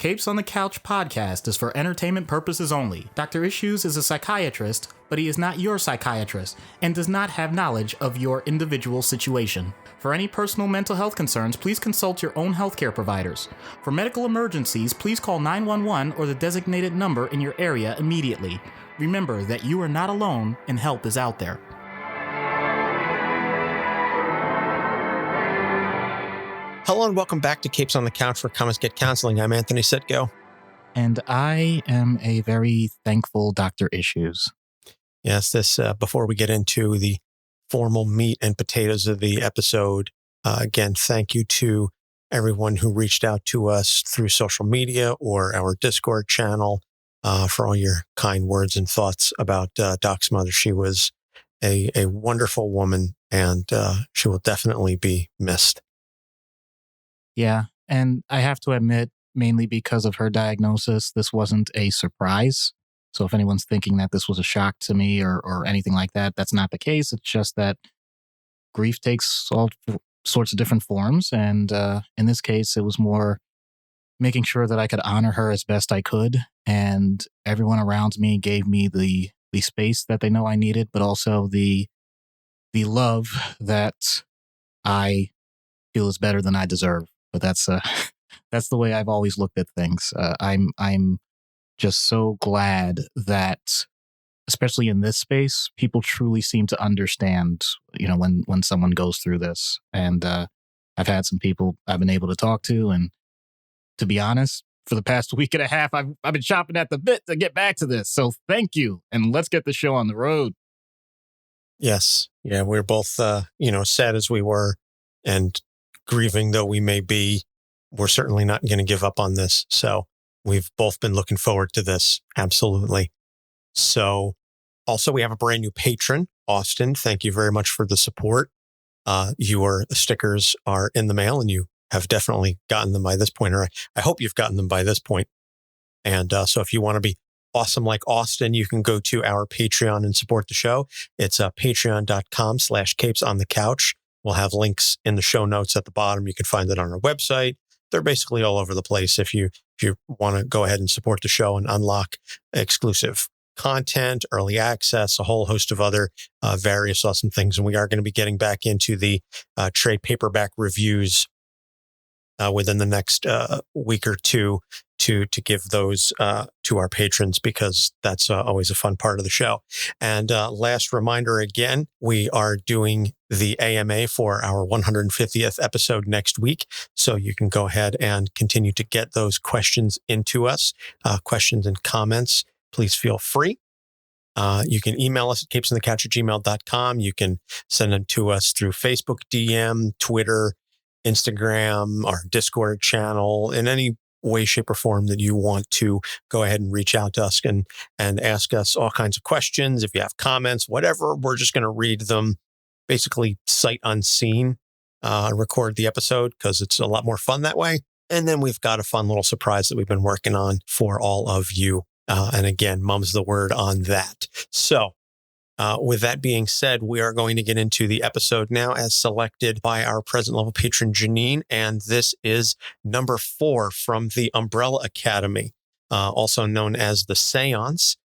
Capes on the Couch podcast is for entertainment purposes only. Dr. Issues is a psychiatrist, but he is not your psychiatrist and does not have knowledge of your individual situation. For any personal mental health concerns, please consult your own healthcare providers. For medical emergencies, please call 911 or the designated number in your area immediately. Remember that you are not alone and help is out there. Hello and welcome back to Capes on the Couch for Come Get Counseling. I'm Anthony Sitko. And I am a very thankful Dr. Issues. Yes, before we get into the formal meat and potatoes of the episode, again, thank you to everyone who reached out to us through social media or our Discord channel for all your kind words and thoughts about Doc's mother. She was a wonderful woman, and she will definitely be missed. Yeah, and I have to admit, mainly because of her diagnosis, this wasn't a surprise. So if anyone's thinking that this was a shock to me or anything like that, that's not the case. It's just that grief takes all sorts of different forms. And in this case, it was more making sure that I could honor her as best I could. And everyone around me gave me the space that they know I needed, but also the love that I feel is better than I deserve. But that's the way I've always looked at things. I'm just so glad that, especially in this space, people truly seem to understand, when someone goes through this. And I've had some people I've been able to talk to, and to be honest, for the past week and a half, I've been chopping at the bit to get back to this. So thank you, and let's get the show on the road. Yes, yeah, we're both, sad as we were, and grieving though we may be, we're certainly not going to give up on this. So we've both been looking forward to this. Absolutely. So also we have a brand new patron, Austin. Thank you very much for the support. Your stickers are in the mail and you have definitely gotten them by this point, or I hope you've gotten them by this point. And so if you want to be awesome like Austin, you can go to our Patreon and support the show. It's patreon.com/capesonthecouch. We'll have links in the show notes at the bottom. You can find it on our website. They're basically all over the place if you want to go ahead and support the show and unlock exclusive content, early access, a whole host of other various awesome things. And we are going to be getting back into the trade paperback reviews within the next week or two to give those to our patrons, because that's always a fun part of the show. And last reminder again, we are doing the AMA for our 150th episode next week. So you can go ahead and continue to get those questions into us, questions and comments. Please feel free. You can email us at capesonthecouch@gmail.com. You can send them to us through Facebook DM, Twitter, Instagram, our Discord channel, in any way, shape, or form that you want to go ahead and reach out to us and ask us all kinds of questions. If you have comments, whatever, we're just going to read them basically sight unseen, record the episode because it's a lot more fun that way. And then we've got a fun little surprise that we've been working on for all of you. And again, mum's the word on that. So with that being said, we are going to get into the episode now as selected by our present level patron, Janine. And this is number 4 from the Umbrella Academy, also known as the Seance.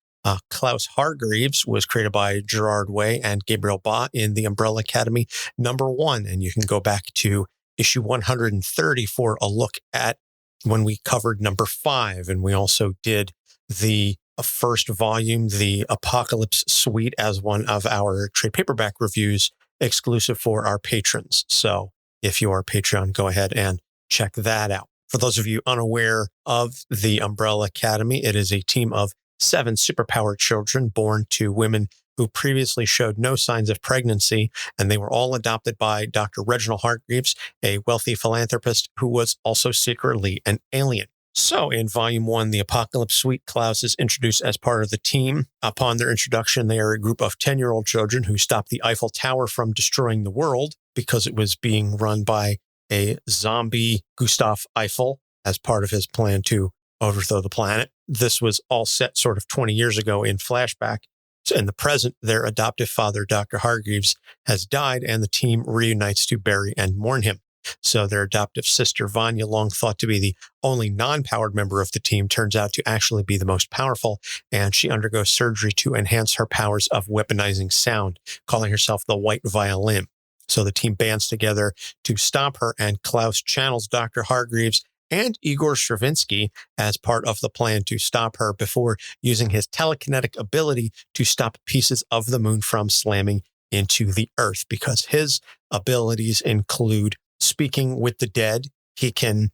Klaus Hargreeves was created by Gerard and Gabriel in the Umbrella Academy number 1. And you can go back to issue 130 for a look at when we covered number 5. And we also did the first volume, the Apocalypse Suite, as one of our trade paperback reviews exclusive for our patrons. So if you are a Patreon, go ahead and check that out. For those of you unaware of the Umbrella Academy, it is a team of 7 superpowered children born to women who previously showed no signs of pregnancy, and they were all adopted by Dr. Reginald Hargreeves, a wealthy philanthropist who was also secretly an alien. So in Volume 1, the Apocalypse Suite, Klaus is introduced as part of the team. Upon their introduction, they are a group of 10-year-old children who stopped the Eiffel Tower from destroying the world because it was being run by a zombie Gustav Eiffel as part of his plan to overthrow the planet. This was all set sort of 20 years ago in flashback. So in the present, their adoptive father, Dr. Hargreeves, has died, and the team reunites to bury and mourn him. So their adoptive sister, Vanya, long thought to be the only non-powered member of the team, turns out to actually be the most powerful, and she undergoes surgery to enhance her powers of weaponizing sound, calling herself the White Violin. So the team bands together to stop her, and Klaus channels Dr. Hargreeves and Igor Stravinsky as part of the plan to stop her before using his telekinetic ability to stop pieces of the moon from slamming into the earth, because his abilities include speaking with the dead. He can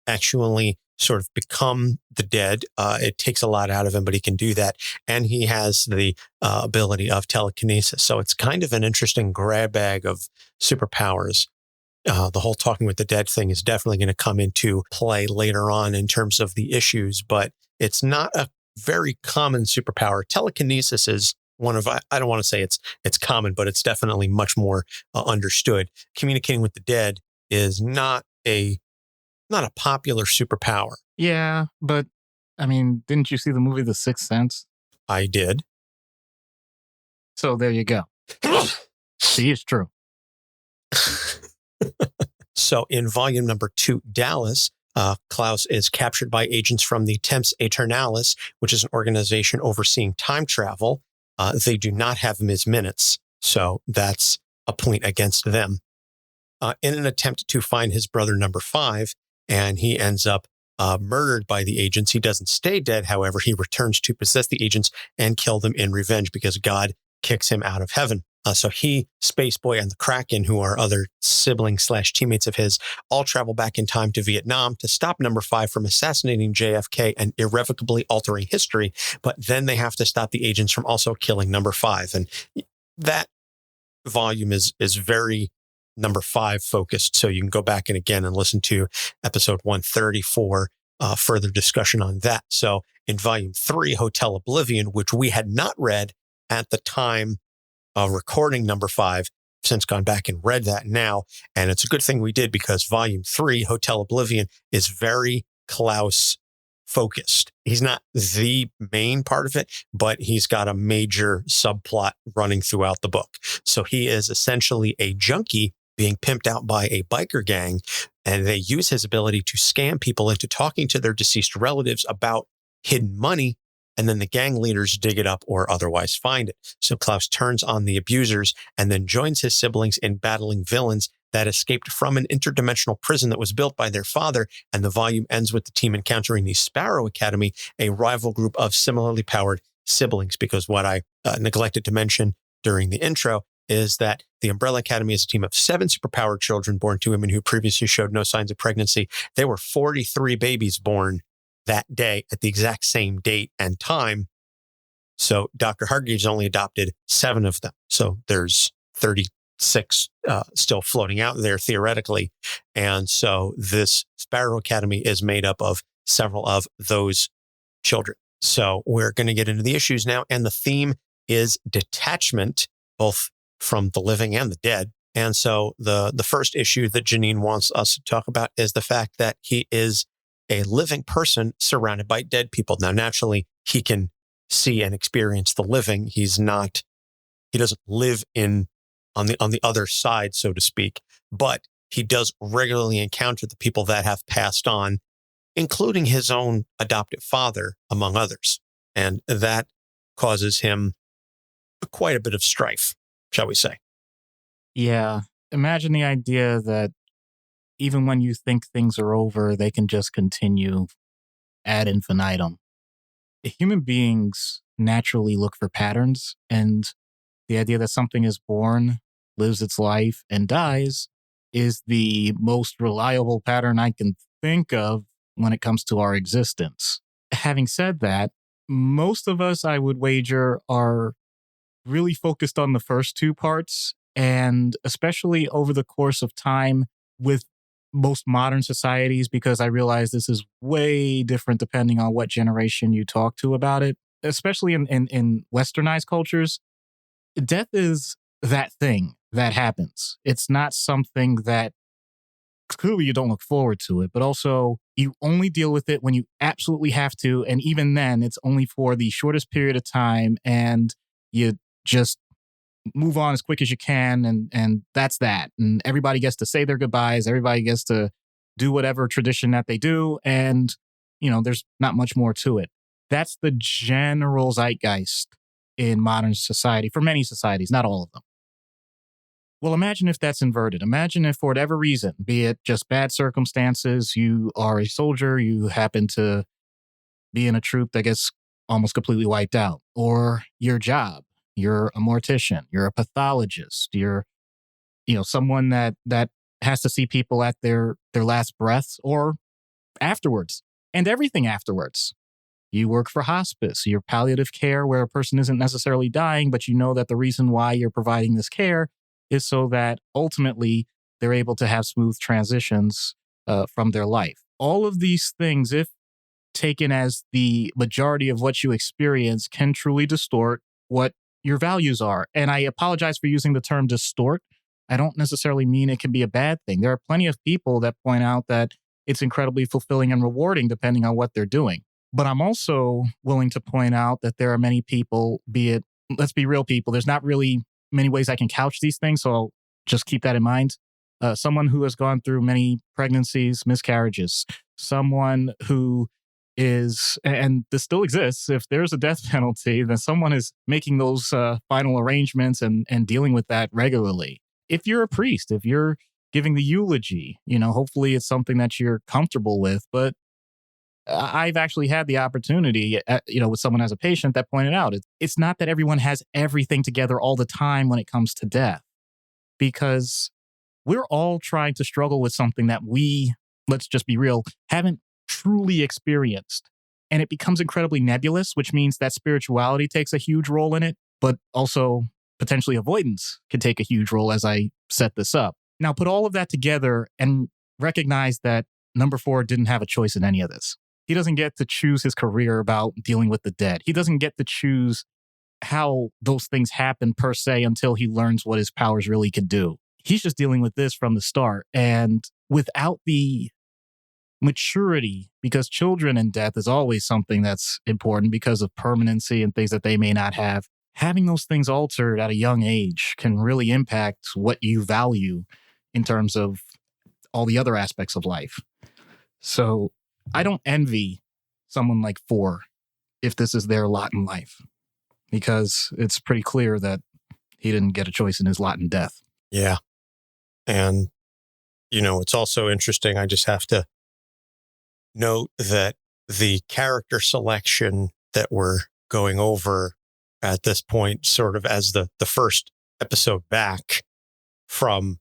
actually sort of become the dead. It takes a lot out of him, but he can do that. And he has the ability of telekinesis. So it's kind of an interesting grab bag of superpowers. The whole talking with the dead thing is definitely going to come into play later on in terms of the issues, but it's not a very common superpower. Telekinesis is one of, I don't want to say it's common, but it's definitely much more understood. Communicating with the dead is not a popular superpower. Yeah, but I mean, didn't you see the movie The Sixth Sense? I did. So there you go. See, it's true. So in volume number 2, Dallas, Klaus is captured by agents from the Temps Aeternalis, which is an organization overseeing time travel. They do not have Ms. Minutes, so that's a point against them. In an attempt to find his brother number 5, and he ends up murdered by the agents. He doesn't stay dead, however. He returns to possess the agents and kill them in revenge because God kicks him out of heaven. So he, Spaceboy, and the Kraken, who are other siblings/teammates of his, all travel back in time to Vietnam to stop number 5 from assassinating JFK and irrevocably altering history. But then they have to stop the agents from also killing number 5. And that volume is very number 5 focused. So you can go back and again and listen to episode 130 for further discussion on that. So in volume 3, Hotel Oblivion, which we had not read at the time recording number 5, since gone back and read that now. And it's a good thing we did, because volume 3, Hotel Oblivion, is very Klaus focused. He's not the main part of it, but he's got a major subplot running throughout the book. So he is essentially a junkie being pimped out by a biker gang, and they use his ability to scam people into talking to their deceased relatives about hidden money, and then the gang leaders dig it up or otherwise find it. So Klaus turns on the abusers and then joins his siblings in battling villains that escaped from an interdimensional prison that was built by their father. And the volume ends with the team encountering the Sparrow Academy, a rival group of similarly powered siblings. Because what I neglected to mention during the intro is that the Umbrella Academy is a team of 7 superpowered children born to women who previously showed no signs of pregnancy. There were 43 babies born that day at the exact same date and time. So Dr. Hargreeves only adopted 7 of them. So there's 36 still floating out there theoretically. And so this Sparrow Academy is made up of several of those children. So we're going to get into the issues now. And the theme is detachment, both from the living and the dead. And so the first issue that Janine wants us to talk about is the fact that he is a living person surrounded by dead people. Now, naturally, he can see and experience the living. He doesn't live on the other side, so to speak, but he does regularly encounter the people that have passed on, including his own adoptive father, among others. And that causes him quite a bit of strife, shall we say. Yeah. Imagine the idea that even when you think things are over, they can just continue ad infinitum. Human beings naturally look for patterns, and the idea that something is born, lives its life, and dies is the most reliable pattern I can think of when it comes to our existence. Having said that, most of us, I would wager, are really focused on the first 2 parts, and especially over the course of time with most modern societies, because I realize this is way different depending on what generation you talk to about it, especially in westernized cultures. Death is that thing that happens. It's not something that clearly you don't look forward to it, but also you only deal with it when you absolutely have to. And even then, it's only for the shortest period of time, and you just move on as quick as you can, and that's that. And everybody gets to say their goodbyes. Everybody gets to do whatever tradition that they do, and there's not much more to it. That's the general zeitgeist in modern society, for many societies, not all of them. Well, imagine if that's inverted. Imagine if, for whatever reason, be it just bad circumstances, you are a soldier, you happen to be in a troop that gets almost completely wiped out, or your job, you're a mortician, you're a pathologist, you're someone that has to see people at their last breaths or afterwards, and everything afterwards. You work for hospice, you're palliative care, where a person isn't necessarily dying, but you know that the reason why you're providing this care is so that ultimately they're able to have smooth transitions from their life. All of these things, if taken as the majority of what you experience, can truly distort what your values are. And I apologize for using the term distort. I don't necessarily mean it can be a bad thing. There are plenty of people that point out that it's incredibly fulfilling and rewarding depending on what they're doing. But I'm also willing to point out that there are many people, let's be real people, there's not really many ways I can couch these things, so I'll just keep that in mind. Someone who has gone through many pregnancies, miscarriages, someone who is, and this still exists, if there's a death penalty, then someone is making those final arrangements and dealing with that regularly. If you're a priest, if you're giving the eulogy, hopefully it's something that you're comfortable with. But I've actually had the opportunity, with someone as a patient that pointed out, it's not that everyone has everything together all the time when it comes to death, because we're all trying to struggle with something that we, let's just be real, haven't truly experienced. And it becomes incredibly nebulous, which means that spirituality takes a huge role in it, but also potentially avoidance can take a huge role as I set this up. Now, put all of that together and recognize that number 4 didn't have a choice in any of this. He doesn't get to choose his career about dealing with the dead. He doesn't get to choose how those things happen per se until he learns what his powers really could do. He's just dealing with this from the start. And without the maturity, because children and death is always something that's important because of permanency and things that they may not have, having those things altered at a young age can really impact what you value in terms of all the other aspects of life. So I don't envy someone like 4 if this is their lot in life, because it's pretty clear that he didn't get a choice in his lot in death. Yeah. And, it's also interesting. I just have to note that the character selection that we're going over at this point, sort of as the first episode back from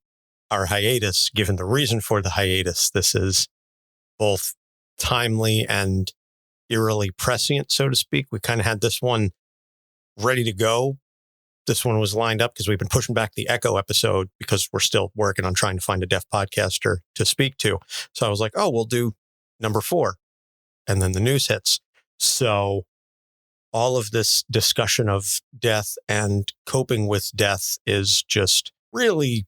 our hiatus, given the reason for the hiatus, this is both timely and eerily prescient, so to speak. We kind of had this one ready to go. This one was lined up because we've been pushing back the Echo episode because we're still working on trying to find a deaf podcaster to speak to. So I was like, we'll do number 4. And then the news hits. So all of this discussion of death and coping with death is just really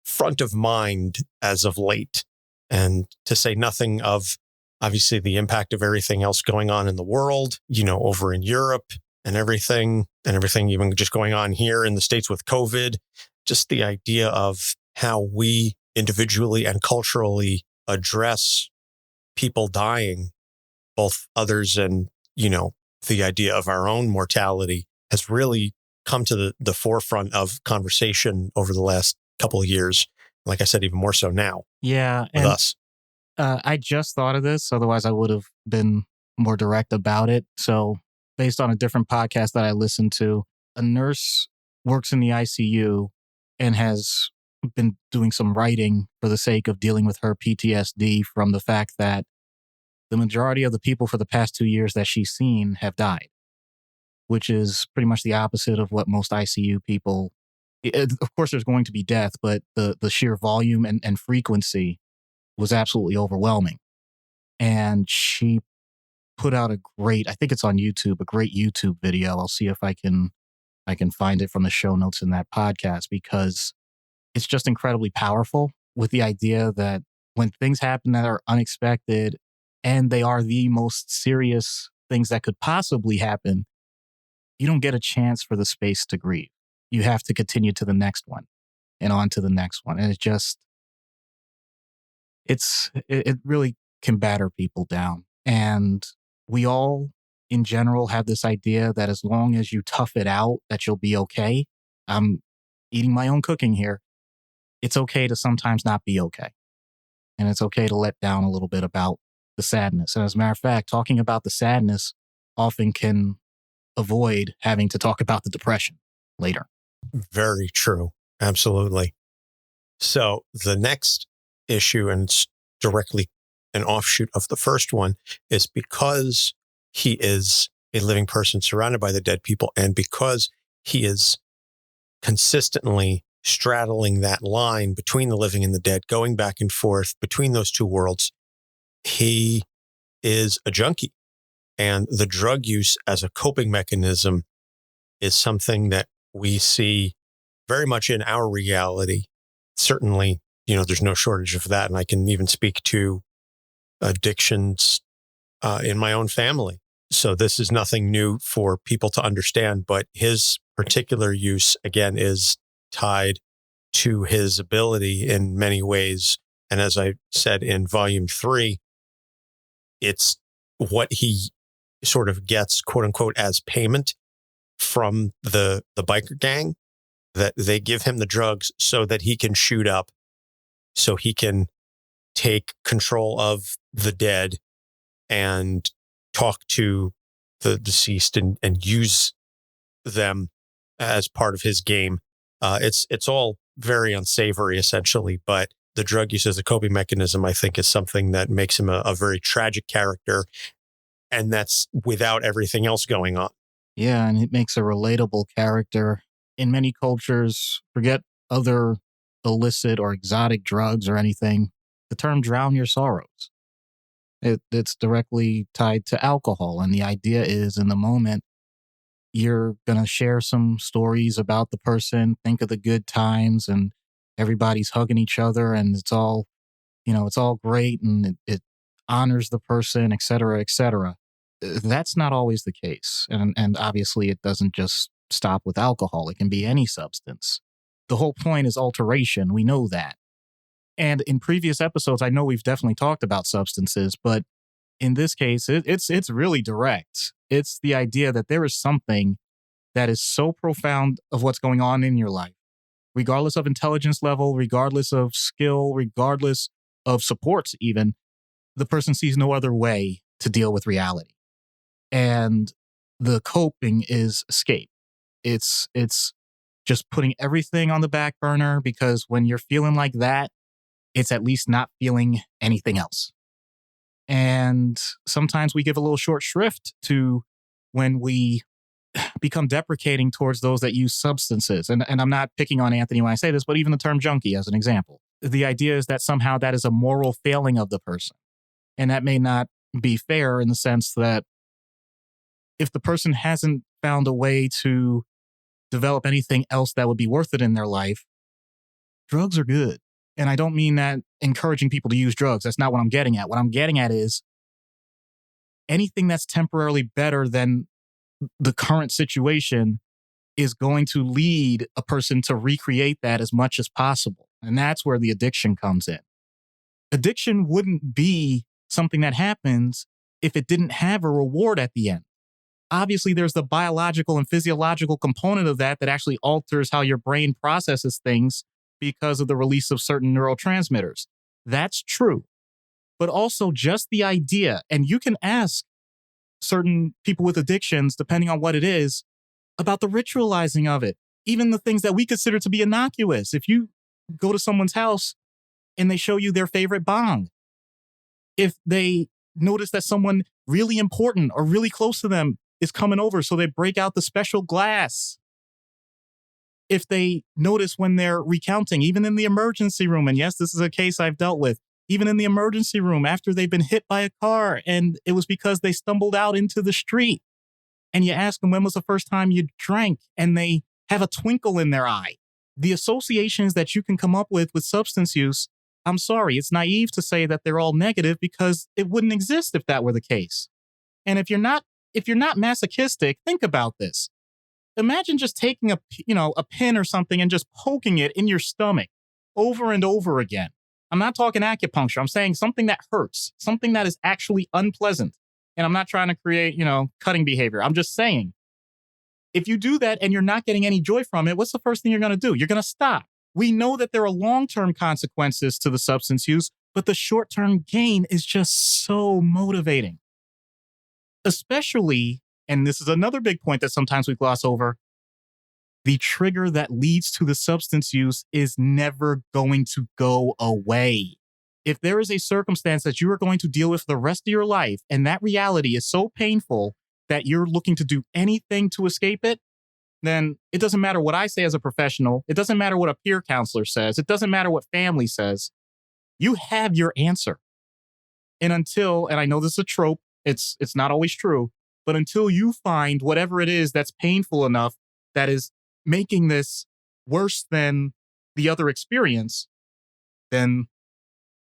front of mind as of late. And to say nothing of, obviously, the impact of everything else going on in the world, over in Europe and everything even just going on here in the States with COVID, just the idea of how we individually and culturally address people dying, both others and, the idea of our own mortality has really come to the forefront of conversation over the last couple of years. Like I said, even more so now. Yeah. With us. I just thought of this. Otherwise, I would have been more direct about it. So based on a different podcast that I listened to, a nurse works in the ICU and has been doing some writing for the sake of dealing with her PTSD from the fact that the majority of the people for the past 2 years that she's seen have died, which is pretty much the opposite of what most ICU people. Of course, there's going to be death, but the sheer volume and frequency was absolutely overwhelming. And she put out I think it's on YouTube, a great YouTube video. I'll see if I can find it from the show notes in that podcast, because it's just incredibly powerful with the idea that when things happen that are unexpected and they are the most serious things that could possibly happen, you don't get a chance for the space to grieve. you have to continue to the next one and on to the next one. And it really can batter people down. And we all, in general, have this idea that as long as you tough it out, that you'll be okay. I'm eating my own cooking here. It's okay to sometimes not be okay. And it's okay to let down a little bit about the sadness. And as a matter of fact, talking about the sadness often can avoid having to talk about the depression later. Very true. Absolutely. So the next issue, and it's directly an offshoot of the first one, is because he is a living person surrounded by the dead people, and because he is consistently straddling that line between the living and the dead, going back and forth between those two worlds, he is a junkie. And the drug use as a coping mechanism is something that we see very much in our reality. Certainly, there's no shortage of that. And I can even speak to addictions in my own family. So this is nothing new for people to understand, but his particular use, again, is tied to his ability in many ways. And as I said in volume 3, it's what he sort of gets, quote unquote, as payment from the biker gang, that they give him the drugs so that he can shoot up, so he can take control of the dead and talk to the deceased and use them as part of his game. It's all very unsavory, essentially, but the drug use as a coping mechanism, I think, is something that makes him a very tragic character. And that's without everything else going on. Yeah, and it makes a relatable character. In many cultures, forget other illicit or exotic drugs or anything, the term drown your sorrows. It's directly tied to alcohol. And the idea is, in the moment, you're going to share some stories about the person, think of the good times, and everybody's hugging each other, and it's all great, and it honors the person, et cetera, et cetera. That's not always the case. And obviously it doesn't just stop with alcohol. It can be any substance. The whole point is alteration. We know that. And in previous episodes, I know we've definitely talked about substances, but in this case, it's really direct. It's the idea that there is something that is so profound of what's going on in your life, regardless of intelligence level, regardless of skill, regardless of supports even, the person sees no other way to deal with reality. And the coping is escape. It's just putting everything on the back burner, because when you're feeling like that, it's at least not feeling anything else. And sometimes we give a little short shrift to when we become deprecating towards those that use substances. And I'm not picking on Anthony when I say this, but even the term junkie as an example. The idea is that somehow that is a moral failing of the person. And that may not be fair, in the sense that if the person hasn't found a way to develop anything else that would be worth it in their life, drugs are good. And I don't mean that encouraging people to use drugs. That's not what I'm getting at. What I'm getting at is anything that's temporarily better than the current situation is going to lead a person to recreate that as much as possible. And that's where the addiction comes in. Addiction wouldn't be something that happens if it didn't have a reward at the end. Obviously, there's the biological and physiological component of that actually alters how your brain processes things because of the release of certain neurotransmitters. That's true. But also just the idea, and you can ask certain people with addictions, depending on what it is, about the ritualizing of it. Even the things that we consider to be innocuous. If you go to someone's house and they show you their favorite bong, if they notice that someone really important or really close to them is coming over, so they break out the special glass. If they notice when they're recounting, even in the emergency room, and yes, this is a case I've dealt with, even in the emergency room after they've been hit by a car and it was because they stumbled out into the street, and you ask them, when was the first time you drank? And they have a twinkle in their eye. The associations that you can come up with substance use, I'm sorry, it's naive to say that they're all negative, because it wouldn't exist if that were the case. And if you're not masochistic, think about this. imagine just taking a pin or something and just poking it in your stomach over and over again. I'm not talking acupuncture. I'm saying something that hurts, something that is actually unpleasant. And I'm not trying to create, cutting behavior. I'm just saying, if you do that and you're not getting any joy from it, what's the first thing you're going to do? You're going to stop. We know that there are long-term consequences to the substance use, but the short-term gain is just so motivating. Especially, and this is another big point that sometimes we gloss over, the trigger that leads to the substance use is never going to go away. If there is a circumstance that you are going to deal with the rest of your life, and that reality is so painful that you're looking to do anything to escape it, then it doesn't matter what I say as a professional. It doesn't matter what a peer counselor says. It doesn't matter what family says. You have your answer. And I know this is a trope, it's not always true, but until you find whatever it is that's painful enough that is making this worse than the other experience, then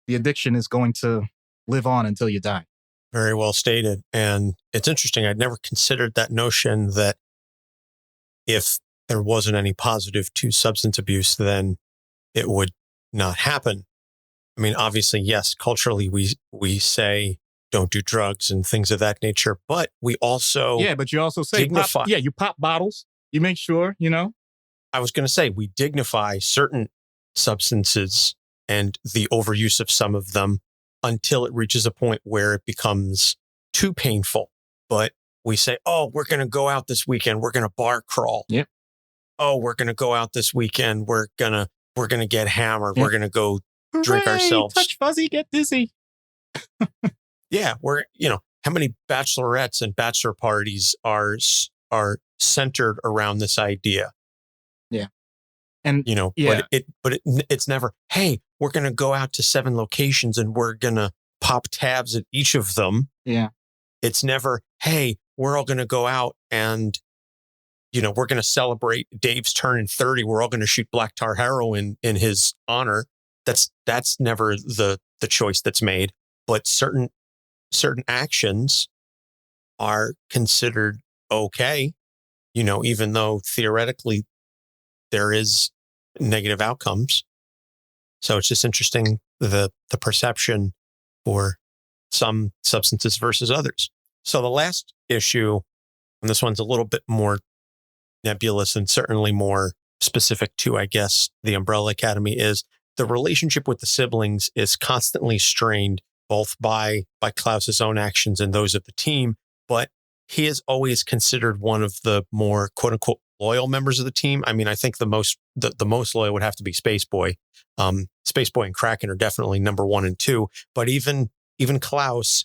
the addiction is going to live on until you die. Very well stated. And it's interesting. I'd never considered that notion that if there wasn't any positive to substance abuse, then it would not happen. I mean, obviously, yes, culturally, we say don't do drugs and things of that nature, but we also but you also say you pop bottles. You make sure, I was going to say we dignify certain substances and the overuse of some of them until it reaches a point where it becomes too painful. But we say, oh, we're going to go out this weekend. We're going to bar crawl. Yep. Oh, we're going to go out this weekend. We're going to get hammered. Yep. We're going to go Hooray, drink ourselves. Touch fuzzy, get dizzy. Yeah. How many bachelorettes and bachelor parties are centered around this idea? Yeah. And but it's never, hey, we're going to go out to 7 locations and we're going to pop tabs at each of them. Yeah. It's never, hey, we're all going to go out and, we're going to celebrate Dave's turning 30. We're all going to shoot black tar heroin in his honor. That's never the choice that's made. But certain actions are considered okay, even though theoretically there is negative outcomes. So it's just interesting, the perception for some substances versus others. So the last issue, and this one's a little bit more nebulous and certainly more specific to, I guess, the Umbrella Academy, is the relationship with the siblings is constantly strained, both by Klaus's own actions and those of the team. But he is always considered one of the more quote unquote loyal members of the team. I mean, I think the most loyal would have to be Space Boy. Space Boy and Kraken are definitely number 1 and 2. But even Klaus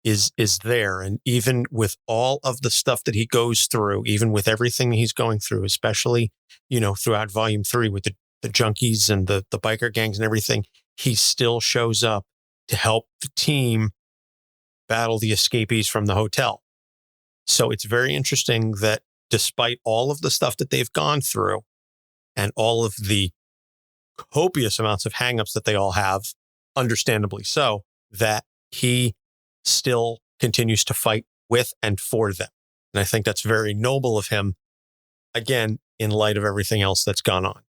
is there. And even with all of the stuff that he goes through, even with everything he's going through, especially, throughout volume 3 with the junkies and the biker gangs and everything, he still shows up to help the team battle the escapees from the hotel. So it's very interesting that despite all of the stuff that they've gone through and all of the copious amounts of hangups that they all have, understandably so, that he still continues to fight with and for them. And I think that's very noble of him, again, in light of everything else that's gone on.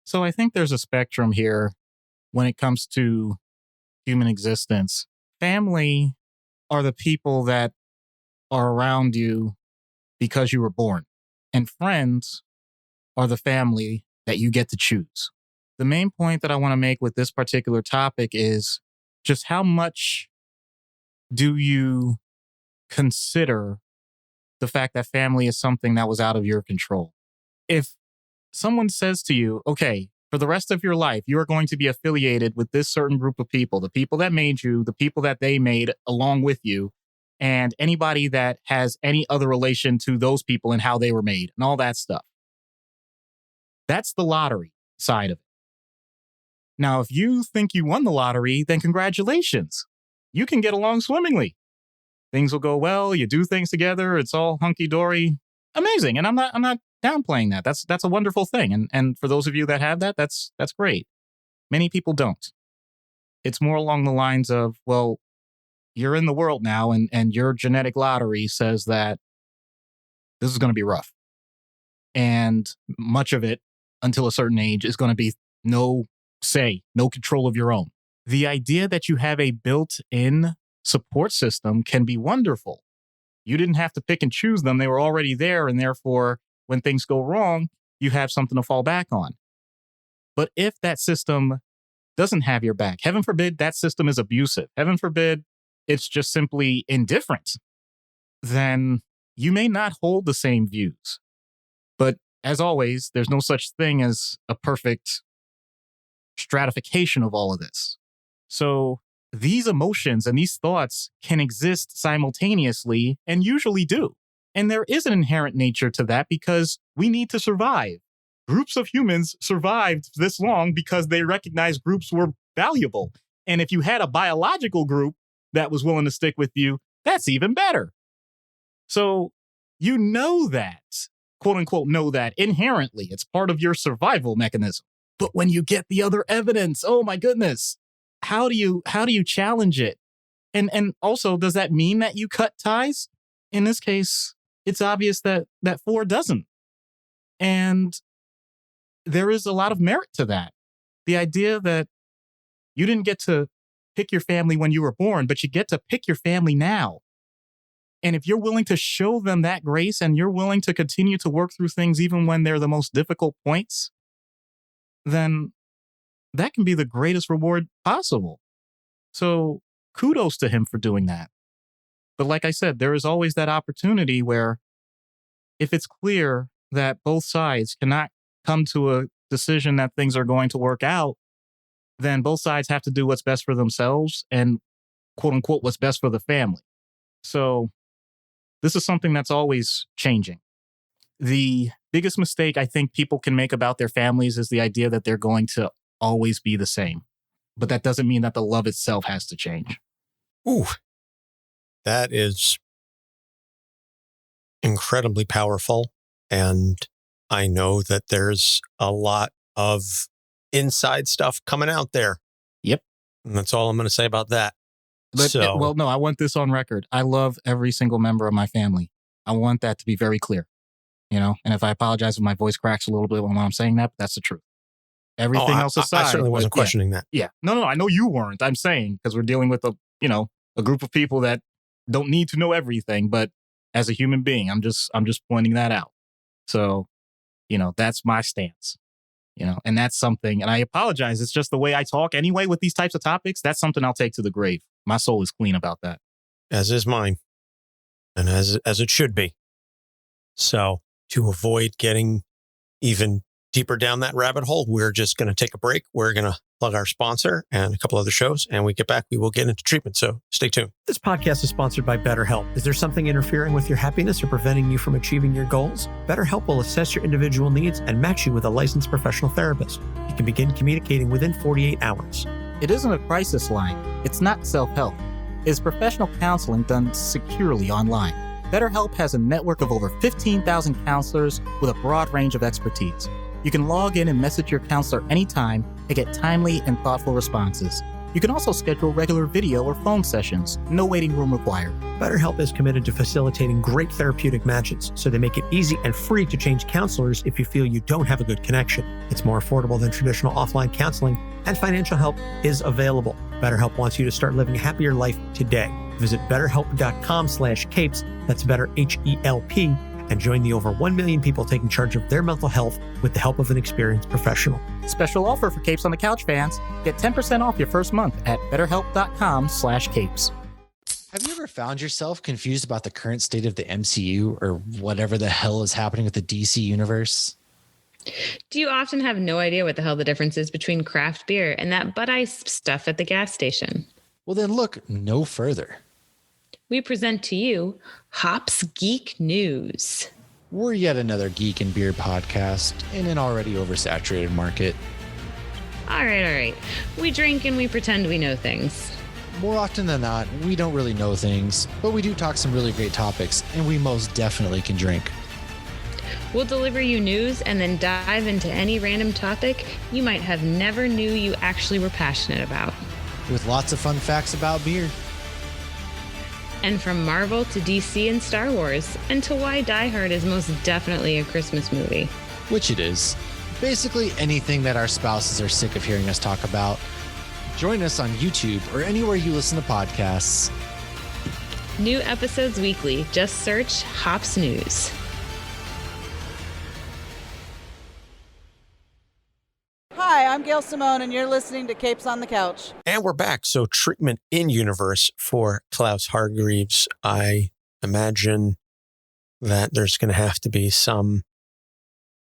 So I think there's a spectrum here when it comes to human existence. Family are the people that are around you because you were born. And friends are the family that you get to choose. The main point that I want to make with this particular topic is just how much do you consider the fact that family is something that was out of your control? If someone says to you, okay, for the rest of your life, you are going to be affiliated with this certain group of people, the people that made you, the people that they made along with you, and anybody that has any other relation to those people and how they were made and all that stuff. That's the lottery side of it. Now, if you think you won the lottery, then congratulations. You can get along swimmingly. Things will go well. You do things together. It's all hunky-dory. Amazing. And I'm not downplaying that. That's a wonderful thing. And for those of you that have that, that's great. Many people don't. It's more along the lines of, well, you're in the world now and your genetic lottery says that this is going to be rough. And much of it, until a certain age, is going to be no say, no control of your own. The idea that you have a built-in support system can be wonderful. You didn't have to pick and choose them. They were already there. And therefore, when things go wrong, you have something to fall back on. But if that system doesn't have your back, heaven forbid that system is abusive, heaven forbid it's just simply indifferent, then you may not hold the same views. But as always, there's no such thing as a perfect stratification of all of this. So these emotions and these thoughts can exist simultaneously and usually do. And there is an inherent nature to that because we need to survive. Groups of humans survived this long because they recognized groups were valuable. And if you had a biological group that was willing to stick with you, that's even better. So you know that, quote unquote, know that inherently. It's part of your survival mechanism. But when you get the other evidence, oh my goodness, how do you challenge it? And also, does that mean that you cut ties? In this case, it's obvious that 4 doesn't. And there is a lot of merit to that. The idea that you didn't get to pick your family when you were born, but you get to pick your family now. And if you're willing to show them that grace and you're willing to continue to work through things even when they're the most difficult points, then that can be the greatest reward possible. So kudos to him for doing that. But like I said, there is always that opportunity where if it's clear that both sides cannot come to a decision that things are going to work out, then both sides have to do what's best for themselves and, quote unquote, what's best for the family. So this is something that's always changing. The biggest mistake I think people can make about their families is the idea that they're going to always be the same. But that doesn't mean that the love itself has to change. Ooh, that is incredibly powerful. And I know that there's a lot of inside stuff coming out there. Yep. And that's all I'm going to say about that. But, well, no, I want this on record. I love every single member of my family. I want that to be very clear, and if I apologize if my voice cracks a little bit when I'm saying that, but that's the truth. Everything else aside. I certainly wasn't questioning that. Yeah. No, I know you weren't. I'm saying, because we're dealing with a group of people that don't need to know everything, but as a human being, I'm just pointing that out. So, that's my stance. And that's something, and I apologize. It's just the way I talk anyway with these types of topics. That's something I'll take to the grave. My soul is clean about that. As is mine. And as it should be. So to avoid getting even deeper down that rabbit hole, we're just going to take a break. We're going to plug our sponsor and a couple other shows. And when we get back, we will get into treatment. So stay tuned. This podcast is sponsored by BetterHelp. Is there something interfering with your happiness or preventing you from achieving your goals? BetterHelp will assess your individual needs and match you with a licensed professional therapist. You can begin communicating within 48 hours. It isn't a crisis line. It's not self-help. It's professional counseling done securely online. BetterHelp has a network of over 15,000 counselors with a broad range of expertise. You can log in and message your counselor anytime to get timely and thoughtful responses. You can also schedule regular video or phone sessions. No waiting room required. BetterHelp is committed to facilitating great therapeutic matches, so they make it easy and free to change counselors if you feel you don't have a good connection. It's more affordable than traditional offline counseling, and financial help is available. BetterHelp wants you to start living a happier life today. Visit betterhelp.com/capes, that's better HELP, and join the over 1 million people taking charge of their mental health with the help of an experienced professional. Special offer for Capes on the Couch fans. Get 10% off your first month at betterhelp.com/capes. Have you ever found yourself confused about the current state of the MCU or whatever the hell is happening with the DC universe? Do you often have no idea what the hell the difference is between craft beer and that Bud Ice stuff at the gas station? Well, then look no further. We present to you Hops Geek News. We're yet another geek and beer podcast in an already oversaturated market. All right. We drink and we pretend we know things. More often than not, we don't really know things, but we do talk some really great topics, and we most definitely can drink. We'll deliver you news and then dive into any random topic you might have never knew you actually were passionate about. With lots of fun facts about beer. And from Marvel to DC and Star Wars, and to why Die Hard is most definitely a Christmas movie. Which it is. Basically anything that our spouses are sick of hearing us talk about. Join us on YouTube or anywhere you listen to podcasts. New episodes weekly. Just search Hops News. Hi, I'm Gail Simone, and you're listening to Capes on the Couch. And we're back. So treatment in universe for Klaus Hargreeves. I imagine that there's going to have to be some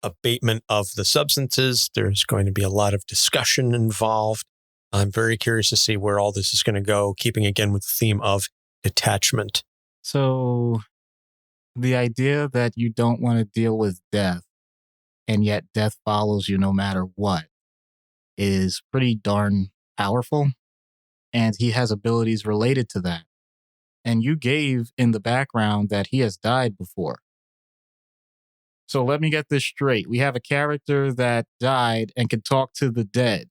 abatement of the substances. There's going to be a lot of discussion involved. I'm very curious to see where all this is going to go, keeping again with the theme of detachment. So the idea that you don't want to deal with death, and yet death follows you no matter what, is pretty darn powerful. And he has abilities related to that. And you gave in the background that he has died before. So let me get this straight. We have a character that died and can talk to the dead.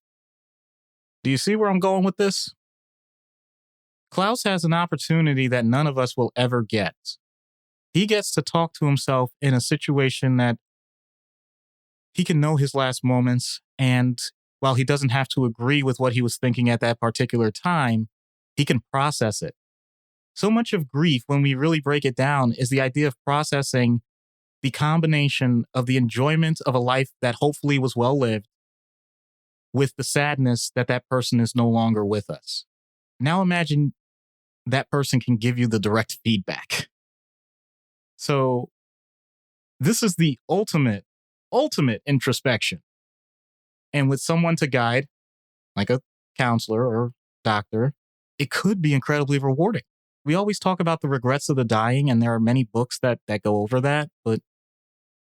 Do you see where I'm going with this? Klaus has an opportunity that none of us will ever get. He gets to talk to himself in a situation that he can know his last moments, and while he doesn't have to agree with what he was thinking at that particular time, he can process it. So much of grief, when we really break it down, is the idea of processing the combination of the enjoyment of a life that hopefully was well lived with the sadness that that person is no longer with us. Now imagine that person can give you the direct feedback. So this is the ultimate introspection. And with someone to guide, like a counselor or doctor, it could be incredibly rewarding. We always talk about the regrets of the dying, and there are many books that go over that. But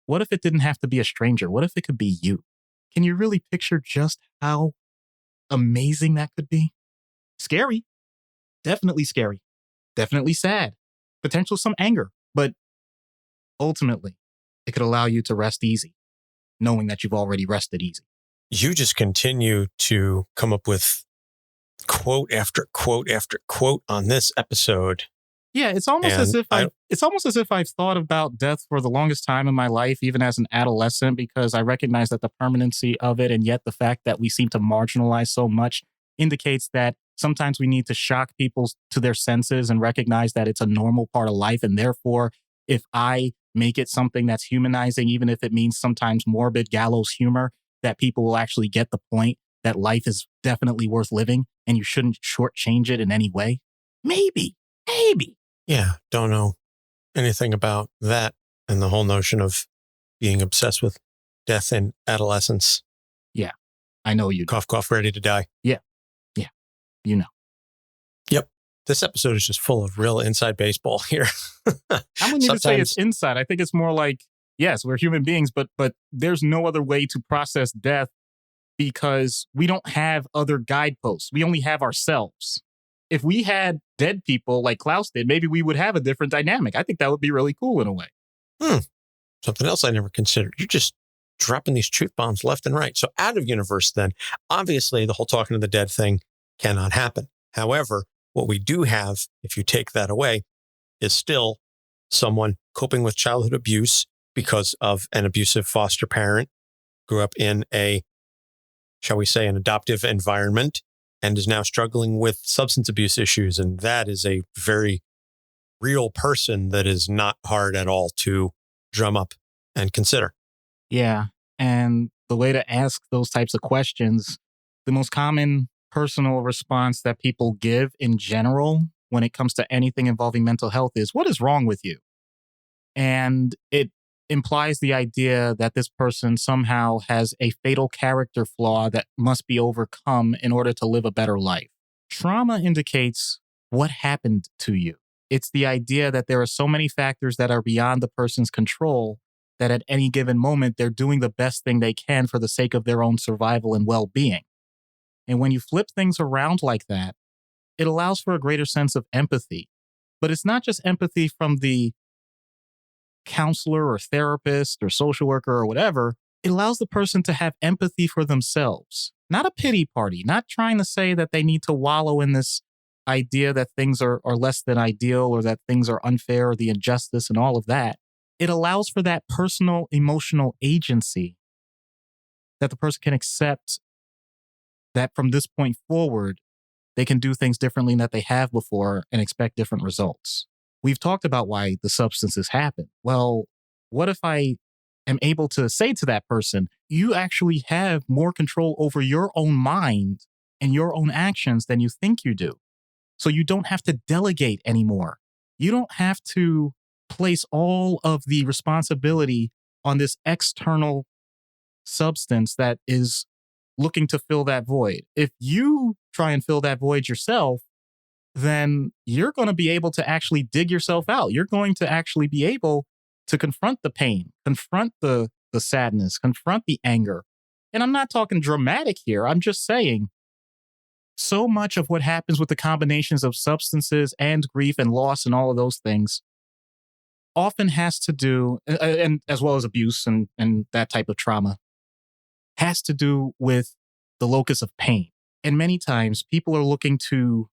what if it didn't have to be a stranger? What if it could be you? Can you really picture just how amazing that could be? Scary. Definitely scary. Definitely sad. Potential some anger. But ultimately, it could allow you to rest easy, knowing that you've already rested easy. You just continue to come up with quote after quote after quote on this episode. Yeah, it's almost as if I've thought about death for the longest time in my life, even as an adolescent, because I recognize that the permanency of it, and yet the fact that we seem to marginalize so much, indicates that sometimes we need to shock people to their senses and recognize that it's a normal part of life. And therefore, if I make it something that's humanizing, even if it means sometimes morbid gallows humor, that people will actually get the point that life is definitely worth living and you shouldn't shortchange it in any way. Maybe. Yeah, don't know anything about that and the whole notion of being obsessed with death in adolescence. Yeah, I know you do. Cough, cough, ready to die. Yeah, you know. Yep. This episode is just full of real inside baseball here. I wouldn't even say it's inside. I think it's more like, yes, we're human beings, but there's no other way to process death because we don't have other guideposts. We only have ourselves. If we had dead people like Klaus did, maybe we would have a different dynamic. I think that would be really cool in a way. Something else I never considered. You're just dropping these truth bombs left and right. So out of universe then, obviously the whole talking to the dead thing cannot happen. However, what we do have, if you take that away, is still someone coping with childhood abuse because of an abusive foster parent, grew up in a, shall we say, an adoptive environment, and is now struggling with substance abuse issues. And that is a very real person that is not hard at all to drum up and consider. Yeah. And the way to ask those types of questions, the most common personal response that people give in general when it comes to anything involving mental health is, what is wrong with you? And it implies the idea that this person somehow has a fatal character flaw that must be overcome in order to live a better life. Trauma indicates what happened to you. It's the idea that there are so many factors that are beyond the person's control that at any given moment, they're doing the best thing they can for the sake of their own survival and well-being. And when you flip things around like that, it allows for a greater sense of empathy. But it's not just empathy from the counselor or therapist or social worker or whatever. It allows the person to have empathy for themselves. Not a pity party, not trying to say that they need to wallow in this idea that things are less than ideal or that things are unfair or the injustice and all of that, it allows for that personal emotional agency that the person can accept that from this point forward, they can do things differently than that they have before and expect different results. We've talked about why the substances happen. Well, what if I am able to say to that person, you actually have more control over your own mind and your own actions than you think you do. So you don't have to delegate anymore. You don't have to place all of the responsibility on this external substance that is looking to fill that void. If you try and fill that void yourself, then you're going to be able to actually dig yourself out. You're going to actually be able to confront the pain, confront the sadness, confront the anger. And I'm not talking dramatic here. I'm just saying so much of what happens with the combinations of substances and grief and loss and all of those things often has to do, and as well as abuse and that type of trauma, has to do with the locus of pain. And many times people are looking to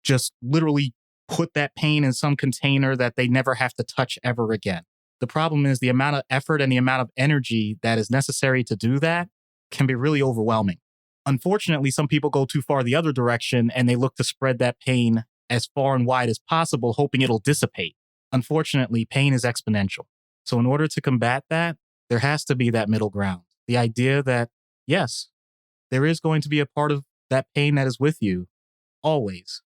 just literally put that pain in some container that they never have to touch ever again. The problem is the amount of effort and the amount of energy that is necessary to do that can be really overwhelming. Unfortunately, some people go too far the other direction and they look to spread that pain as far and wide as possible, hoping it'll dissipate. Unfortunately, pain is exponential. So in order to combat that, there has to be that middle ground. The idea that, yes, there is going to be a part of that pain that is with you always,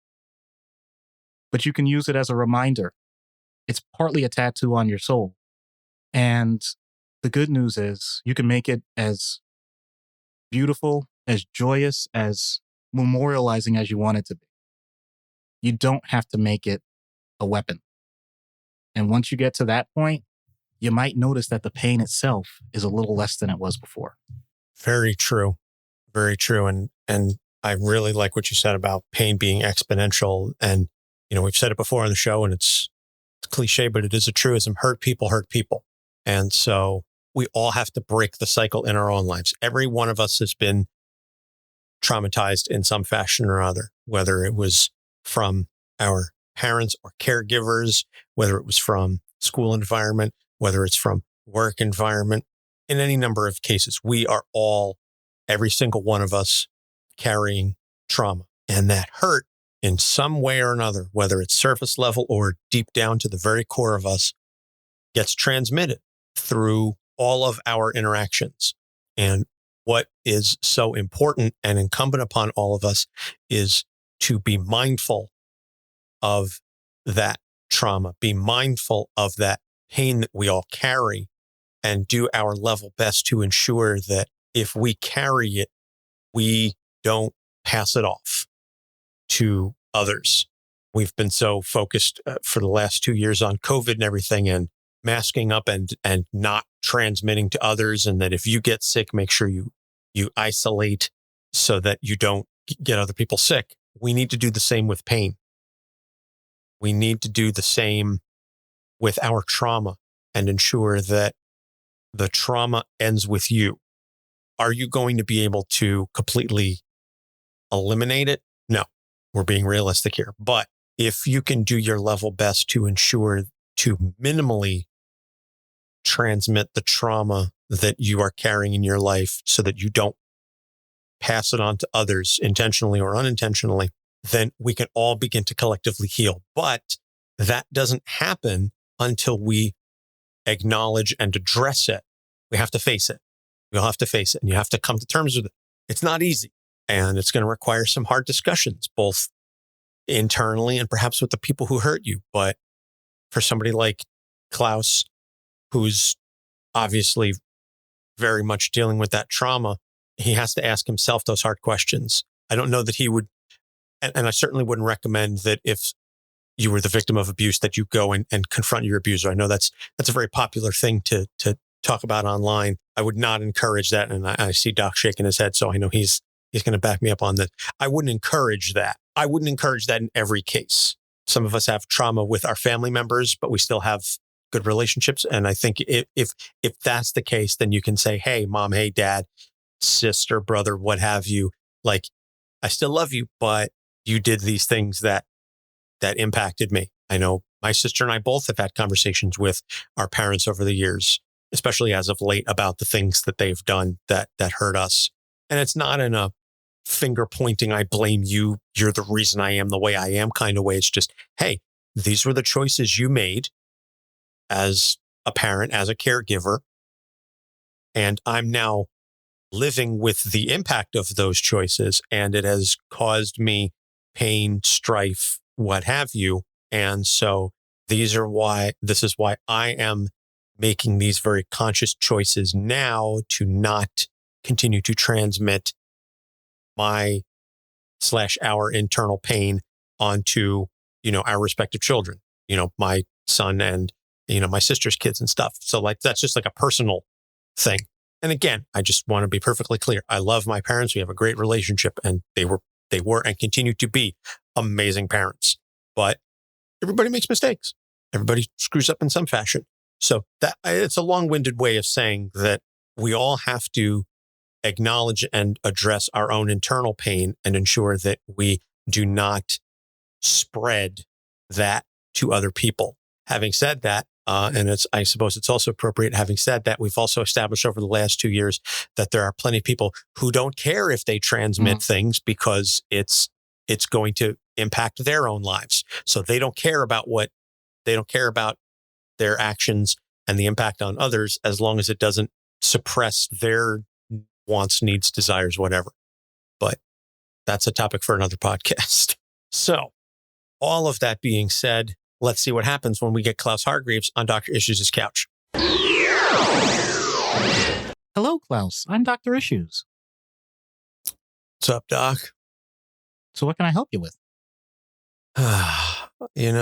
but you can use it as a reminder. It's partly a tattoo on your soul. And the good news is you can make it as beautiful, as joyous, as memorializing as you want it to be. You don't have to make it a weapon. And once you get to that point, you might notice that the pain itself is a little less than it was before. Very true. Very true. And I really like what you said about pain being exponential. And, we've said it before on the show, and it's cliche, but it is a truism. Hurt people hurt people. And so we all have to break the cycle in our own lives. Every one of us has been traumatized in some fashion or other, whether it was from our parents or caregivers, whether it was from school environment, whether it's from work environment. In any number of cases, we are all, every single one of us, carrying trauma. And that hurt in some way or another, whether it's surface level or deep down to the very core of us, gets transmitted through all of our interactions. And what is so important and incumbent upon all of us is to be mindful of that trauma, be mindful of that pain that we all carry, and do our level best to ensure that if we carry it, we don't pass it off to others. We've been so focused for the last 2 years on COVID and everything, and masking up and not transmitting to others. And that if you get sick, make sure you isolate so that you don't get other people sick. We need to do the same with pain. We need to do the same with our trauma and ensure that the trauma ends with you. Are you going to be able to completely eliminate it? No, we're being realistic here. But if you can do your level best to ensure to minimally transmit the trauma that you are carrying in your life so that you don't pass it on to others intentionally or unintentionally, then we can all begin to collectively heal. But that doesn't happen until we acknowledge and address it. We have to face it. We'll have to face it, and you have to come to terms with it. It's not easy, and it's going to require some hard discussions, both internally and perhaps with the people who hurt you. But for somebody like Klaus, who's obviously very much dealing with that trauma, he has to ask himself those hard questions. I don't know that he would, and I certainly wouldn't recommend that if you were the victim of abuse that you go and confront your abuser. I know that's a very popular thing to talk about online. I would not encourage that. And I see Doc shaking his head, so I know he's going to back me up on that. I wouldn't encourage that. I wouldn't encourage that in every case. Some of us have trauma with our family members, but we still have good relationships. And I think if that's the case, then you can say, hey, mom, hey, dad, sister, brother, what have you, like, I still love you, but you did these things that impacted me. I know my sister and I both have had conversations with our parents over the years, especially as of late, about the things that they've done that hurt us. And it's not in a finger pointing, I blame you, you're the reason I am the way I am kind of way. It's just, hey, these were the choices you made as a parent, as a caregiver. And I'm now living with the impact of those choices. And it has caused me pain, strife, what have you. And so this is why I am making these very conscious choices now to not continue to transmit our internal pain onto, our respective children, my son and, my sister's kids and stuff. So like, that's just like a personal thing. And again, I just want to be perfectly clear. I love my parents. We have a great relationship, and they were and continue to be amazing parents. But everybody makes mistakes. Everybody screws up in some fashion. So that it's a long-winded way of saying that we all have to acknowledge and address our own internal pain and ensure that we do not spread that to other people. Having said that, and I suppose it's also appropriate, having said that, we've also established over the last 2 years that there are plenty of people who don't care if they transmit things because it's going to impact their own lives. So they don't care about their actions and the impact on others, as long as it doesn't suppress their wants, needs, desires, whatever. But that's a topic for another podcast. So all of that being said, let's see what happens when we get Klaus Hargreeves on Dr. Issues' couch. Hello, Klaus. I'm Dr. Issues. What's up, Doc? So what can I help you with? I don't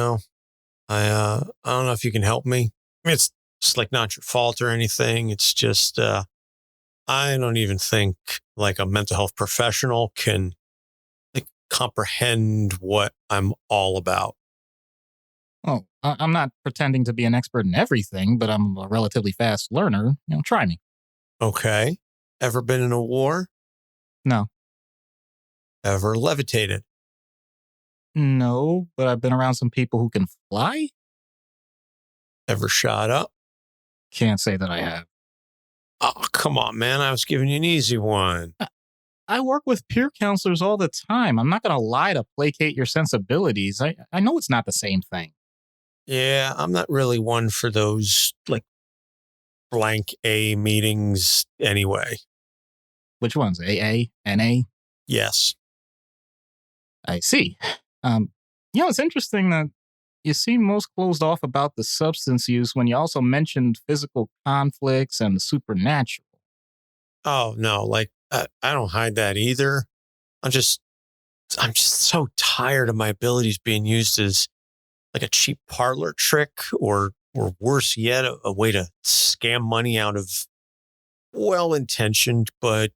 know if you can help me. I mean, it's just like not your fault or anything. It's just, I don't even think like a mental health professional can like comprehend what I'm all about. Oh, I'm not pretending to be an expert in everything, but I'm a relatively fast learner. Try me. Okay. Ever been in a war? No. Ever levitated? No, but I've been around some people who can fly. Ever shot up? Can't say that I have. Oh, come on, man. I was giving you an easy one. I work with peer counselors all the time. I'm not going to lie to placate your sensibilities. I know it's not the same thing. Yeah, I'm not really one for those like blank A meetings anyway. Which ones? AA? NA? Yes. I see. It's interesting that you seem most closed off about the substance use when you also mentioned physical conflicts and the supernatural. Oh, no, like I don't hide that either. I'm just so tired of my abilities being used as like a cheap parlor trick or worse yet, a way to scam money out of well-intentioned but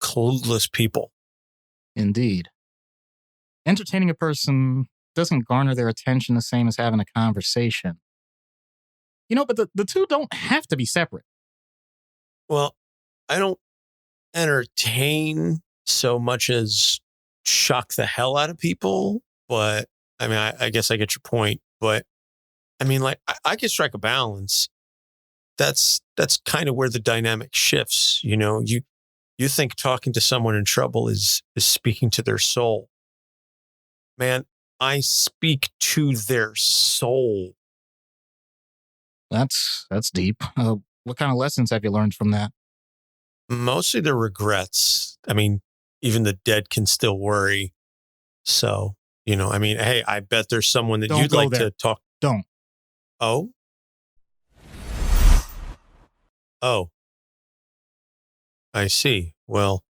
clueless people. Indeed. Entertaining a person doesn't garner their attention the same as having a conversation. But the two don't have to be separate. Well, I don't entertain so much as shock the hell out of people, but I mean, I guess I get your point, but I mean, like I can strike a balance. That's kind of where the dynamic shifts. You think talking to someone in trouble is speaking to their soul. Man, I speak to their soul. That's deep. What kind of lessons have you learned from that? Mostly the regrets. I mean, even the dead can still worry. So, I mean, hey, I bet there's someone that you'd like to talk. Don't. Oh? Oh. I see. Well,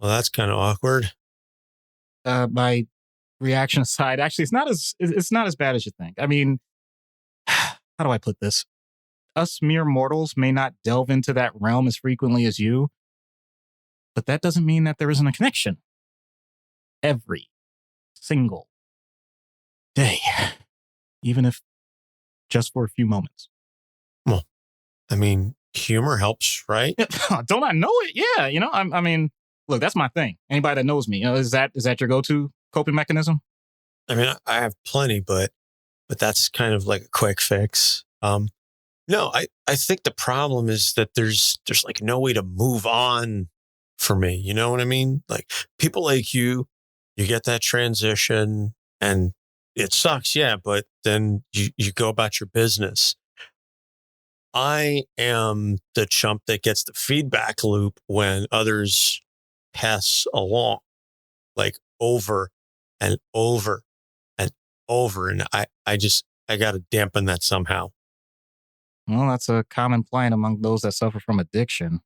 that's kind of awkward. My reaction aside, actually, it's not as bad as you think. I mean, how do I put this? Us mere mortals may not delve into that realm as frequently as you, but that doesn't mean that there isn't a connection. Every single day, even if just for a few moments. Well, I mean, humor helps, right? Don't I know it? Yeah, I mean, look, that's my thing. Anybody that knows me, is that your go-to? coping mechanism? I mean, I have plenty, but that's kind of like a quick fix. No, I think the problem is that there's like no way to move on for me. You know what I mean? Like people like you get that transition and it sucks. Yeah. But then you go about your business. I am the chump that gets the feedback loop when others pass along, like over and over and over. And I got to dampen that somehow. Well, that's a common plight among those that suffer from addiction.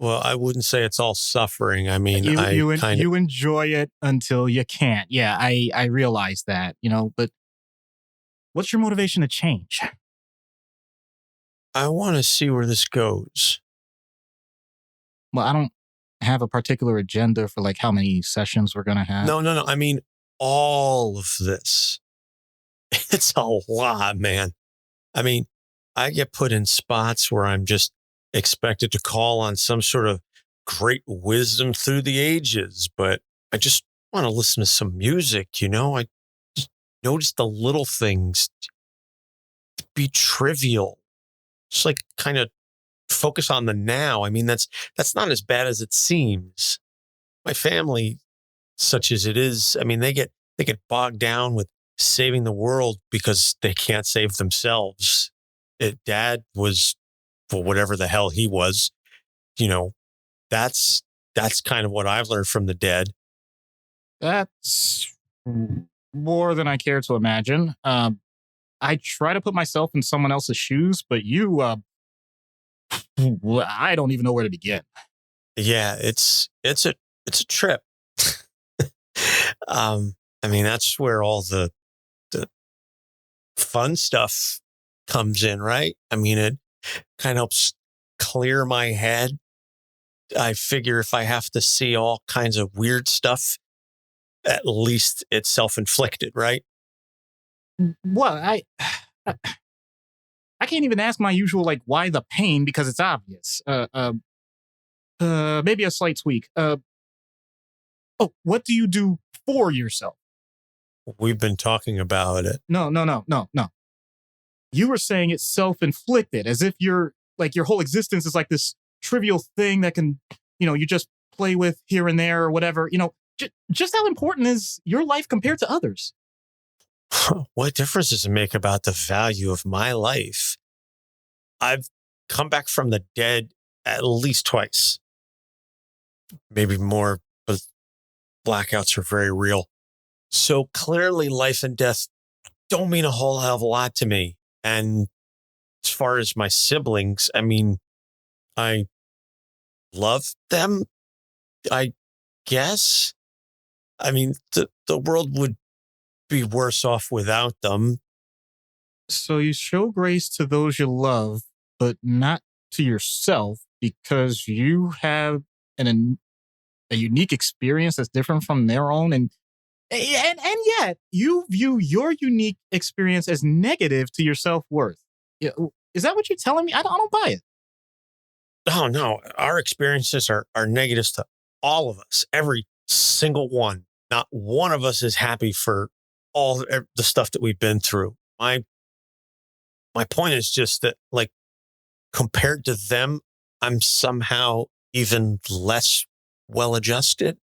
Well, I wouldn't say it's all suffering. I mean, You enjoy it until you can't. Yeah, I realize that, but what's your motivation to change? I want to see where this goes. Well, I don't have a particular agenda for like how many sessions we're going to have. No. I mean, all of this. It's a lot, man. I mean, I get put in spots where I'm just expected to call on some sort of great wisdom through the ages, but I just want to listen to some music, I just notice the little things be trivial. Just like kind of focus on the now. I mean, that's not as bad as it seems. My family, such as it is, I mean, they get bogged down with saving the world because they can't save themselves. Dad was, for whatever the hell he was, that's kind of what I've learned from the dead. That's more than I care to imagine. I try to put myself in someone else's shoes, but I don't even know where to begin. Yeah, it's a trip. I mean, that's where all the fun stuff comes in, right? I mean, it kind of helps clear my head. I figure if I have to see all kinds of weird stuff, at least it's self-inflicted, right? Well, I can't even ask my usual, like, why the pain, because it's obvious. Maybe a slight tweak. What do you do for yourself? We've been talking about it. No. You were saying it's self-inflicted, as if your whole existence is like this trivial thing that can, you just play with here and there or whatever. Just how important is your life compared to others? What difference does it make about the value of my life? I've come back from the dead at least twice, maybe more, but blackouts are very real. So clearly life and death don't mean a whole hell of a lot to me. And as far as my siblings, I mean, I love them, I guess. I mean, the world would be worse off without them. So you show grace to those you love, but not to yourself, because you have a unique experience that's different from their own, and yet you view your unique experience as negative to your self-worth. Yeah, is that what you're telling me? I don't buy it. Oh no, our experiences are negatives to all of us, every single one. Not one of us is happy for all the stuff that we've been through. My point is just that, like, compared to them, I'm somehow even less well-adjusted.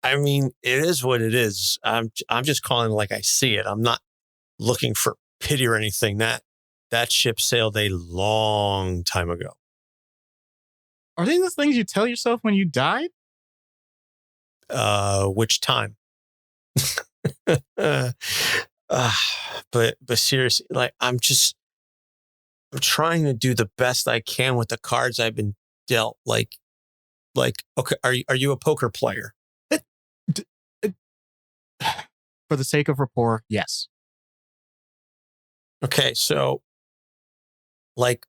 I mean, it is what it is. I'm just calling it like I see it. I'm not looking for pity or anything. That ship sailed a long time ago. Are they the things you tell yourself when you died? Which time? But seriously, like, I'm trying to do the best I can with the cards I've been dealt. Like, okay, are you a poker player? For the sake of rapport, yes. Okay, so like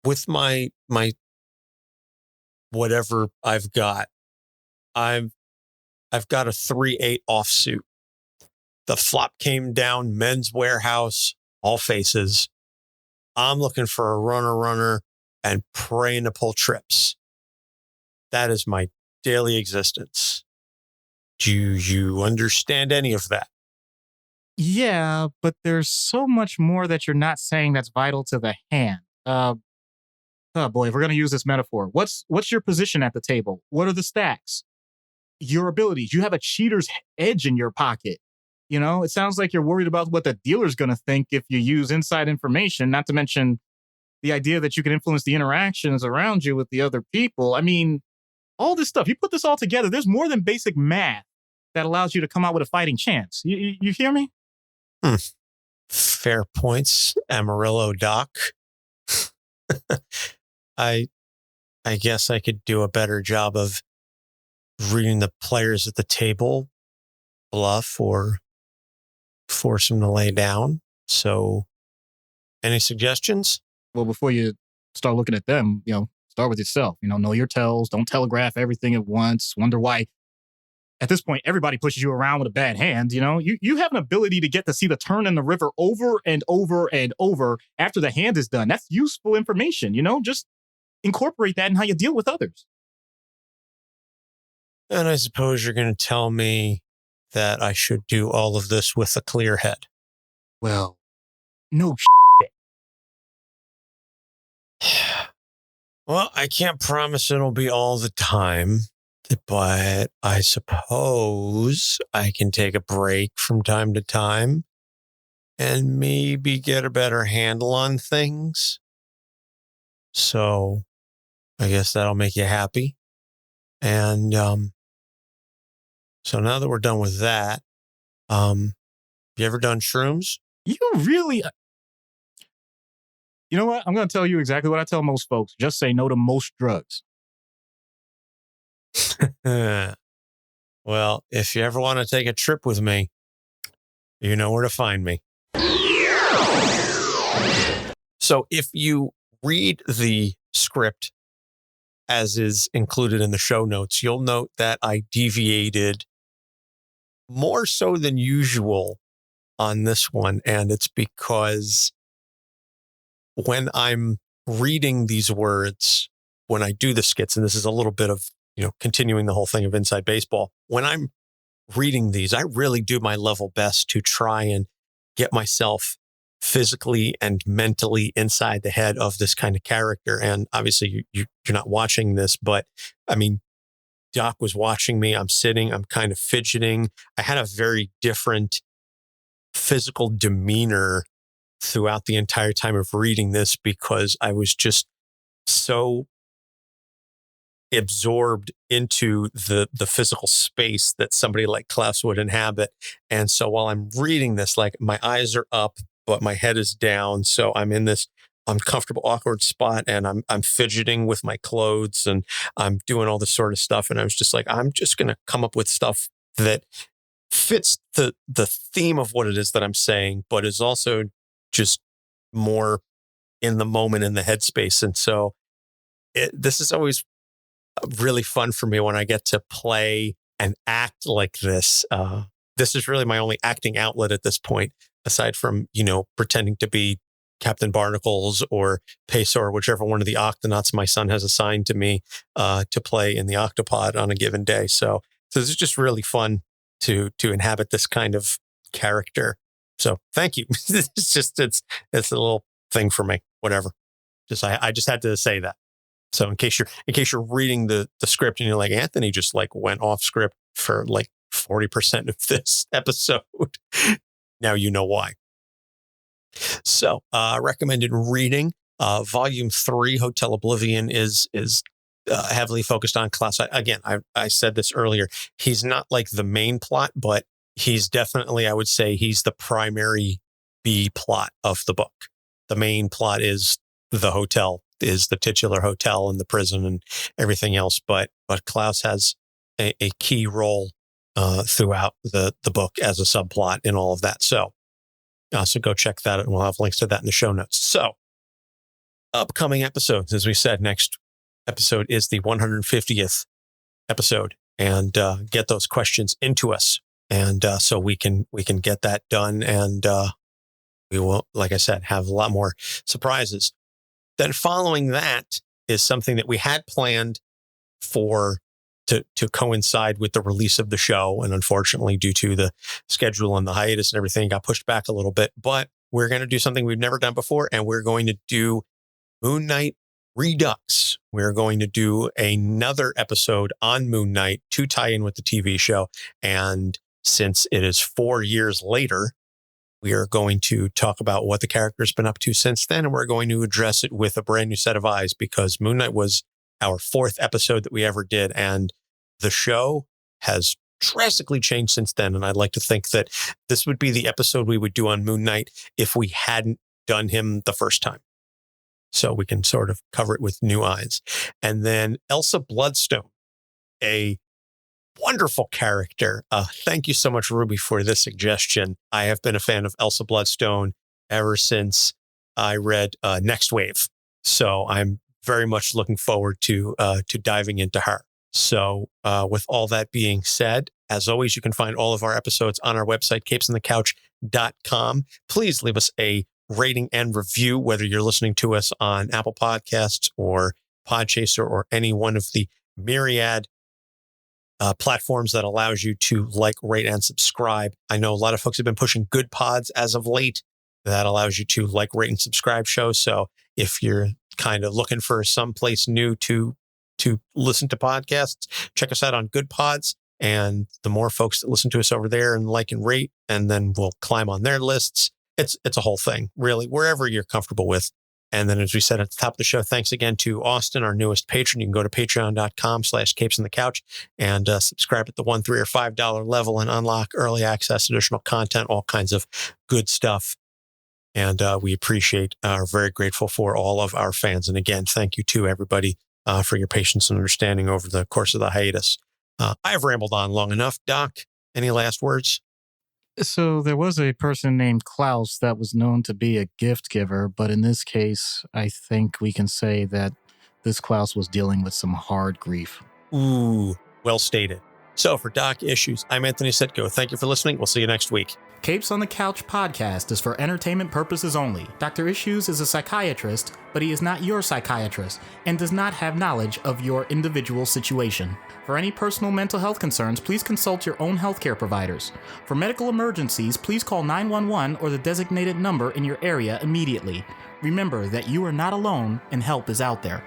with my whatever I've got a 3-8 offsuit. The flop came down, Men's Warehouse, all faces. I'm looking for a runner and praying to pull trips. That is my daily existence. Do you understand any of that? Yeah, but there's so much more that you're not saying that's vital to the hand. Oh boy, if we're gonna use this metaphor, what's your position at the table? What are the stacks? Your abilities. You have a cheater's edge in your pocket. You know, it sounds like you're worried about what the dealer's gonna think if you use inside information, not to mention the idea that you can influence the interactions around you with the other people. I mean, all this stuff, you put this all together, there's more than basic math that allows you to come out with a fighting chance. You hear me? Fair points, Amarillo Doc. I guess I could do a better job of reading the players at the table, bluff or force them to lay down. So, any suggestions? Well, before you start looking at them, start with yourself. Know your tells. Don't telegraph everything at once. Wonder why at this point everybody pushes you around with a bad hand. You have an ability to get to see the turn in the river over and over and over after the hand is done. That's useful information. Just incorporate that in how you deal with others. And I suppose you're going to tell me that I should do all of this with a clear head. Well, no. Well, I can't promise it'll be all the time, but I suppose I can take a break from time to time and maybe get a better handle on things. So I guess that'll make you happy. And so now that we're done with that, you ever done shrooms? You really... You know what? I'm going to tell you exactly what I tell most folks. Just say no to most drugs. Well, if you ever want to take a trip with me, you know where to find me. So if you read the script as is included in the show notes, you'll note that I deviated more so than usual on this one. And it's because when I'm reading these words, when I do the skits, and this is a little bit of, continuing the whole thing of Inside Baseball, when I'm reading these, I really do my level best to try and get myself physically and mentally inside the head of this kind of character. And obviously you're not watching this, but I mean, Doc was watching me. I'm sitting, I'm kind of fidgeting. I had a very different physical demeanor throughout the entire time of reading this because I was just so absorbed into the physical space that somebody like Klaus would inhabit. And so while I'm reading this, like my eyes are up, but my head is down. So I'm in this uncomfortable, awkward spot and I'm fidgeting with my clothes and I'm doing all this sort of stuff. And I was just like, I'm just going to come up with stuff that fits the theme of what it is that I'm saying, but is also just more in the moment, in the headspace. And so this is always really fun for me when I get to play and act like this. This is really my only acting outlet at this point, aside from, pretending to be Captain Barnacles or Pacer, whichever one of the Octonauts my son has assigned to me to play in the Octopod on a given day. So this is just really fun to inhabit this kind of character. So thank you. it's a little thing for me, whatever. I just had to say that. So in case you're reading the script and you're like, Anthony just like went off script for like 40% of this episode. Now you know why. So recommended reading, volume 3, Hotel Oblivion is heavily focused on Klaus. I said this earlier. He's not like the main plot, but he's definitely, I would say, he's the primary B plot of the book. The main plot is the hotel, is the titular hotel and the prison and everything else. But Klaus has a key role throughout the book as a subplot in all of that. So go check that out, and we'll have links to that in the show notes. So upcoming episodes, as we said, next episode is the 150th episode, and get those questions into us. And so we can get that done. And we will, like I said, have a lot more surprises. Then following that is something that we had planned for to coincide with the release of the show. And unfortunately, due to the schedule and the hiatus and everything, got pushed back a little bit. But we're going to do something we've never done before, and we're going to do Moon Knight Redux. We're going to do another episode on Moon Knight to tie in with the TV show. And since it is 4 years later, we are going to talk about what the character's been up to since then. And we're going to address it with a brand new set of eyes, because Moon Knight was our 4th episode that we ever did. And the show has drastically changed since then. And I'd like to think that this would be the episode we would do on Moon Knight if we hadn't done him the first time. So we can sort of cover it with new eyes. And then Elsa Bloodstone, a wonderful character. Thank you so much, Ruby, for this suggestion. I have been a fan of Elsa Bloodstone ever since I read Next Wave. So I'm very much looking forward to diving into her. So with all that being said, as always, you can find all of our episodes on our website, capesonthecouch.com. Please leave us a rating and review, whether you're listening to us on Apple Podcasts or Podchaser or any one of the myriad platforms that allows you to like, rate, and subscribe. I know a lot of folks have been pushing Good Pods as of late. That allows you to like, rate, and subscribe shows. So if you're kind of looking for someplace new to listen to podcasts, check us out on Good Pods. And the more folks that listen to us over there and like and rate, and then we'll climb on their lists. It's a whole thing, really, wherever you're comfortable with. And then, as we said at the top of the show, thanks again to Austin, our newest patron. You can go to patreon.com/capesonthecouch and subscribe at the $1, $3, or $5 level and unlock early access, additional content, all kinds of good stuff. And we appreciate, are very grateful for all of our fans. And again, thank you to everybody for your patience and understanding over the course of the hiatus. I've rambled on long enough. Doc, any last words? So there was a person named Klaus that was known to be a gift giver, but in this case, I think we can say that this Klaus was dealing with some hard grief. Ooh, well stated. So for Doc Issues, I'm Anthony Sitko. Thank you for listening. We'll see you next week. Capes on the Couch podcast is for entertainment purposes only. Dr. Issues is a psychiatrist, but he is not your psychiatrist and does not have knowledge of your individual situation. For any personal mental health concerns, please consult your own healthcare providers. For medical emergencies, please call 911 or the designated number in your area immediately. Remember that you are not alone and help is out there.